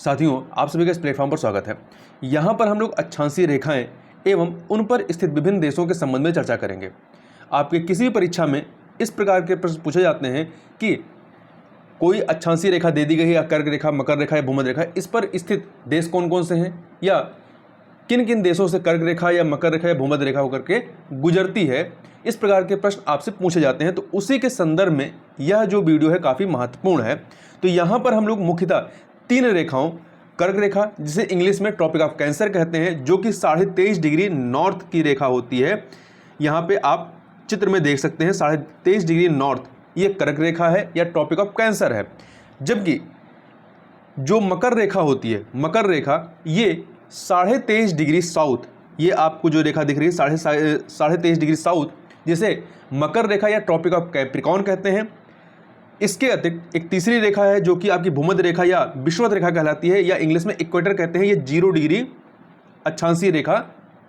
साथियों, आप सभी का इस प्लेटफॉर्म पर स्वागत है। यहाँ पर हम लोग अक्षांशीय रेखाएं एवं उन पर स्थित विभिन्न देशों के संबंध में चर्चा करेंगे। आपके किसी भी परीक्षा में इस प्रकार के प्रश्न पूछे जाते हैं कि कोई अक्षांशीय रेखा दे दी गई है या कर्क रेखा, मकर रेखा या भूमध्य रेखा, इस पर स्थित देश कौन कौन से हैं या किन किन देशों से कर्क रेखा या मकर रेखा या भूमध्य रेखा होकर के गुजरती है, इस प्रकार के प्रश्न आपसे पूछे जाते हैं। तो उसी के संदर्भ में यह जो वीडियो है काफ़ी महत्वपूर्ण है। तो यहाँ पर हम लोग मुख्यतः 3 रेखाओं, कर्क रेखा जिसे इंग्लिश में ट्रॉपिक ऑफ कैंसर कहते हैं, जो कि 23.5 डिग्री नॉर्थ की रेखा होती है। यहाँ पे आप चित्र में देख सकते हैं 23.5 डिग्री नॉर्थ, ये कर्क रेखा है या ट्रॉपिक ऑफ कैंसर है। जबकि जो मकर रेखा होती है, मकर रेखा ये 23.5 डिग्री साउथ, ये आपको जो रेखा दिख रही है 23.5 डिग्री साउथ, जिसे मकर रेखा या ट्रॉपिक ऑफ कैप्रिकॉर्न कहते हैं। इसके अतिरिक्त एक तीसरी रेखा है जो कि आपकी भूमध्य रेखा या विषुवत रेखा कहलाती है, या इंग्लिश में इक्वेटर कहते हैं। ये 0 डिग्री अक्षांशीय रेखा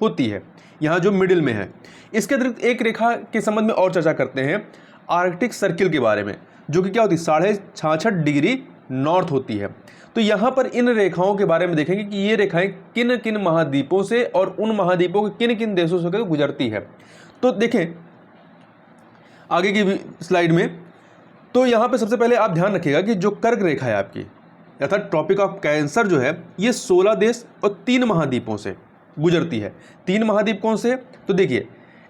होती है, यहाँ जो मिडिल में है। इसके अतिरिक्त एक रेखा के संबंध में और चर्चा करते हैं, आर्कटिक सर्किल के बारे में, जो कि क्या होती है 66.5 डिग्री नॉर्थ होती है। तो यहाँ पर इन रेखाओं के बारे में देखेंगे कि ये रेखाएं किन किन महाद्वीपों से और उन महाद्वीपों के किन किन देशों से गुजरती है। तो देखें आगे की स्लाइड में, तो यहाँ पे सबसे पहले आप ध्यान रखिएगा कि जो कर्क रेखा है आपकी, अर्थात ट्रॉपिक ऑफ कैंसर जो है, ये 16 देश और 3 महाद्वीपों से गुजरती है। 3 महाद्वीप कौन से? तो देखिए,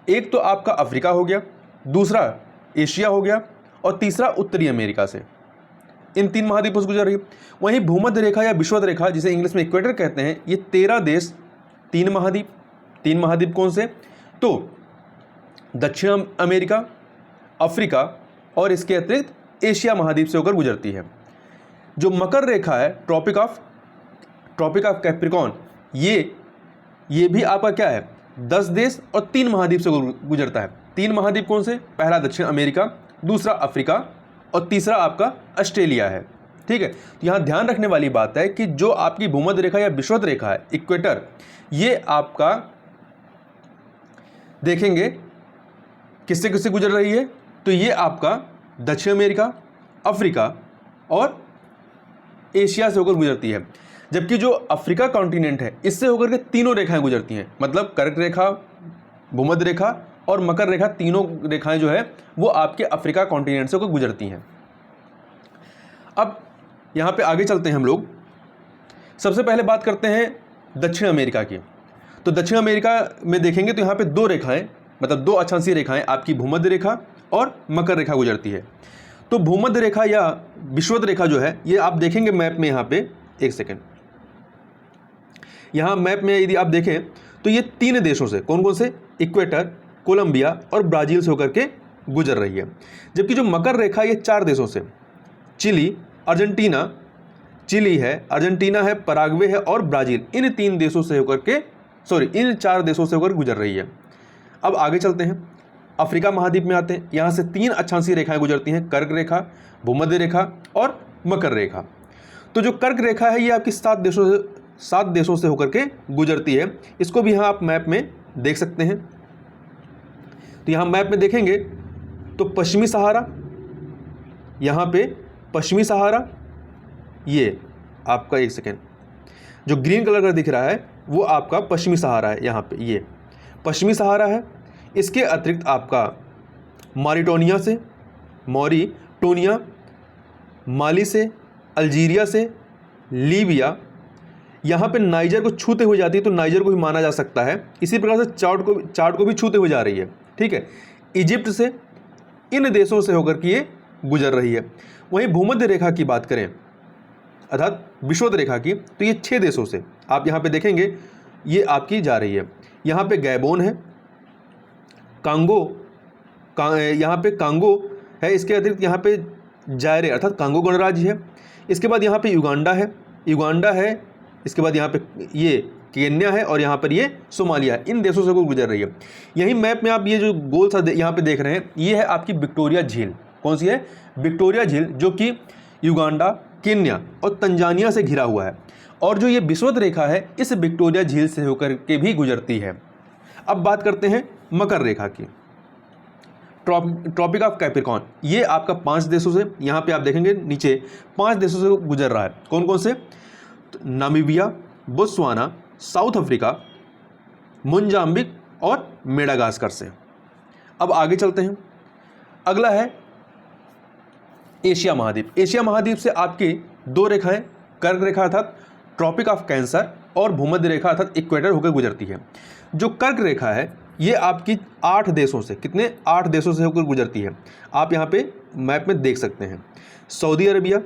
एक तो आपका अफ्रीका हो गया, दूसरा एशिया हो गया और तीसरा उत्तरी अमेरिका से। इन 3 महाद्वीपों से गुजर रही है। वहीं भूमध्य रेखा या विषुवत रेखा जिसे इंग्लिश में इक्वेटर कहते हैं, ये 13 देश, 3 महाद्वीप। 3 महाद्वीप कौन से? तो दक्षिण अमेरिका, अफ्रीका और इसके अतिरिक्त एशिया महाद्वीप से होकर गुजरती है। जो मकर रेखा है, ट्रॉपिक ऑफ कैप्रिकॉर्न, ये भी आपका क्या है 10 देश और 3 महाद्वीप से गुजरता है। 3 महाद्वीप कौन से? पहला दक्षिण अमेरिका, दूसरा अफ्रीका और तीसरा आपका ऑस्ट्रेलिया है। ठीक है, तो यहाँ ध्यान रखने वाली बात है कि जो आपकी भूमध्य रेखा या विषुवत रेखा है, इक्वेटर, ये आपका देखेंगे किससे किससे गुजर रही है। तो ये आपका दक्षिण अमेरिका, अफ्रीका और एशिया से होकर गुजरती है। जबकि जो अफ्रीका कॉन्टिनेंट है, इससे होकर के तीनों रेखाएं गुजरती हैं, मतलब कर्क रेखा, भूमध्य रेखा और मकर रेखा, तीनों रेखाएं जो है वो आपके अफ्रीका कॉन्टिनेंट से होकर गुजरती हैं। अब यहाँ पे आगे चलते हैं हम लोग। सबसे पहले बात करते हैं दक्षिण अमेरिका की। तो दक्षिण अमेरिका में देखेंगे तो यहाँ पे 2 रेखाएं, मतलब 2 अक्षांशीय रेखाएं, आपकी भूमध्य रेखा और मकर रेखा गुजरती है। तो भूमध्य रेखा या विषुवत रेखा जो है, ये आप देखेंगे मैप में, यहाँ पे एक सेकेंड, यहाँ मैप में यदि आप देखें तो ये 3 देशों से, कौन कौन से? इक्वेटर, कोलंबिया और ब्राज़ील से होकर के गुजर रही है। जबकि जो मकर रेखा, ये 4 देशों से, चिली, अर्जेंटीना, चिली है, अर्जेंटीना है, पराग्वे है और ब्राज़ील, इन 3 देशों से होकर के, इन 4 देशों से होकर गुजर रही है। अब आगे चलते हैं, अफ्रीका महाद्वीप में आते हैं। यहाँ से 3 अक्षांशीय रेखाएं गुजरती हैं, कर्क रेखा, भूमध्य रेखा और मकर रेखा। तो जो कर्क रेखा है, ये आपकी 7 देशों से होकर के गुजरती है। इसको भी यहाँ आप मैप में देख सकते हैं। तो यहाँ मैप में देखेंगे तो पश्चिमी सहारा, यहाँ पे पश्चिमी सहारा, ये आपका एक सेकेंड, जो ग्रीन कलर का दिख रहा है वो आपका पश्चिमी सहारा है। यहाँ पे ये पश्चिमी सहारा है। इसके अतिरिक्त आपका मॉरिटोनिया से, माली से, अल्जीरिया से, लीबिया, यहाँ पे नाइजर को छूते हुए जाती है, तो नाइजर को भी माना जा सकता है। इसी प्रकार से चार्ट को भी छूते हुए जा रही है। ठीक है, इजिप्ट से, इन देशों से होकर के ये गुजर रही है। वहीं भूमध्य रेखा की बात करें, अर्थात विषुवत रेखा की, तो ये 6 देशों से आप यहाँ पे देखेंगे ये आपकी जा रही है। यहाँ पे गैबोन है, यहाँ पे कांगो है, इसके अतिरिक्त यहाँ पे जायरे अर्थात कांगो गणराज्य है। इसके बाद यहाँ पे युगांडा है, इसके बाद यहाँ पे ये केन्या है और यहाँ पर ये सोमालिया है। इन देशों से गुजर रही है। यही मैप में आप ये जो गोल सा यहाँ पे देख रहे हैं, ये है आपकी विक्टोरिया झील। कौन सी है? विक्टोरिया झील, जो कि युगांडा, केन्या और तंजानिया से घिरा हुआ है। और जो ये विषुवत रेखा है, इस विक्टोरिया झील से होकर के भी गुजरती है। अब बात करते हैं मकर रेखा की। ट्रॉपिक ऑफ कैप्रिकॉर्न, ये आपका 5 देशों से, यहाँ पे आप देखेंगे नीचे 5 देशों से गुजर रहा है। कौन कौन से? तो Namibia, Botswana, south Africa, Mozambique और मेडागास्कर से। अब आगे चलते हैं। अगला है एशिया महाद्वीप। एशिया महाद्वीप से आपकी दो रेखाएं, कर्क रेखा अर्थात ट्रॉपिक ऑफ कैंसर और भूमध्य रेखा अर्थात इक्वेटर होकर गुजरती है। जो कर्क रेखा है ये आपकी 8 देशों से, कितने 8 देशों से होकर गुजरती है। आप यहाँ पे मैप में देख सकते हैं। सऊदी अरबिया,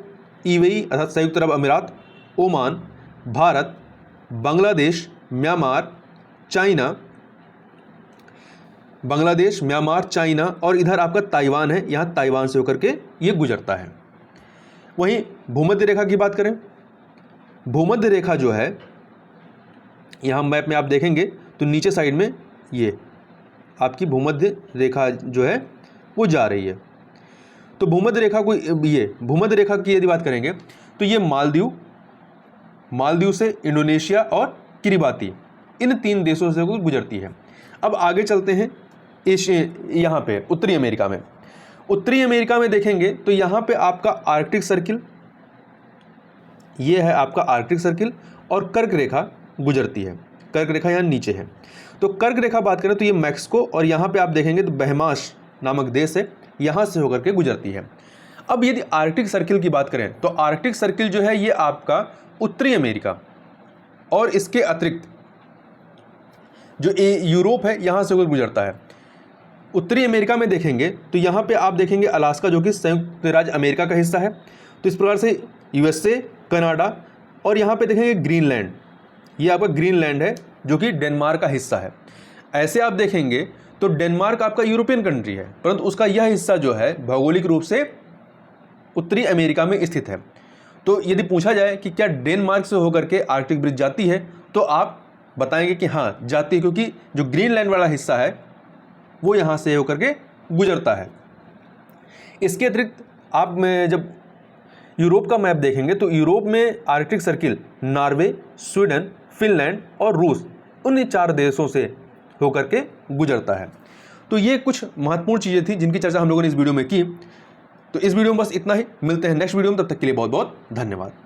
यूएई अर्थात संयुक्त अरब अमीरात, Oman, Bharat, Bangladesh, Myanmar, China, Bangladesh, Myanmar, China और इधर आपका ताइवान है, यहाँ ताइवान से होकर के ये गुजरता है। वहीं भूमध्य रेखा की बात करें, भूमध्य रेखा जो है यहाँ मैप में आप देखेंगे तो नीचे साइड में ये आपकी भूमध्य रेखा जो है वो जा रही है। तो भूमध्य रेखा को, ये भूमध्य रेखा की यदि बात करेंगे तो ये मालदीव से इंडोनेशिया और किरिबाती, इन 3 देशों से गुजरती है। अब आगे चलते हैं यहाँ पे उत्तरी अमेरिका में। उत्तरी अमेरिका में देखेंगे तो यहाँ पे आपका आर्कटिक सर्किल, ये है आपका आर्कटिक सर्किल और कर्क रेखा गुजरती है। कर्क रेखा यहाँ नीचे है। तो कर्क रेखा बात करें तो ये मैक्सिको और यहाँ पे आप देखेंगे तो बहमास नामक देश है, यहाँ से होकर के गुजरती है। अब यदि आर्कटिक सर्किल की बात करें तो आर्कटिक सर्किल जो है ये आपका उत्तरी अमेरिका और इसके अतिरिक्त जो यूरोप है यहाँ से होकर गुजरता है। उत्तरी अमेरिका में देखेंगे तो यहाँ पे आप देखेंगे अलास्का जो कि संयुक्त राज्य अमेरिका का हिस्सा है। तो इस प्रकार से यूएसए, कनाडा और यहाँ पे देखेंगे ग्रीनलैंड, ये आपका ग्रीनलैंड है जो कि डेनमार्क का हिस्सा है। ऐसे आप देखेंगे तो डेनमार्क आपका यूरोपियन कंट्री है, परंतु उसका यह हिस्सा जो है भौगोलिक रूप से उत्तरी अमेरिका में स्थित है। तो यदि पूछा जाए कि क्या डेनमार्क से होकर के आर्कटिक ब्रिज जाती है तो आप बताएंगे कि हाँ जाती है, क्योंकि जो ग्रीनलैंड वाला हिस्सा है वो यहाँ से होकर के गुजरता है। इसके अतिरिक्त आप में जब यूरोप का मैप देखेंगे तो यूरोप में Arctic circle Norway, Sweden, Finland और रूस, उन 4 देशों से होकर के गुजरता है। तो ये कुछ महत्वपूर्ण चीज़ें थी जिनकी चर्चा हम लोगों ने इस वीडियो में की। तो इस वीडियो में बस इतना ही, मिलते हैं नेक्स्ट वीडियो में, तब तक के लिए बहुत बहुत धन्यवाद।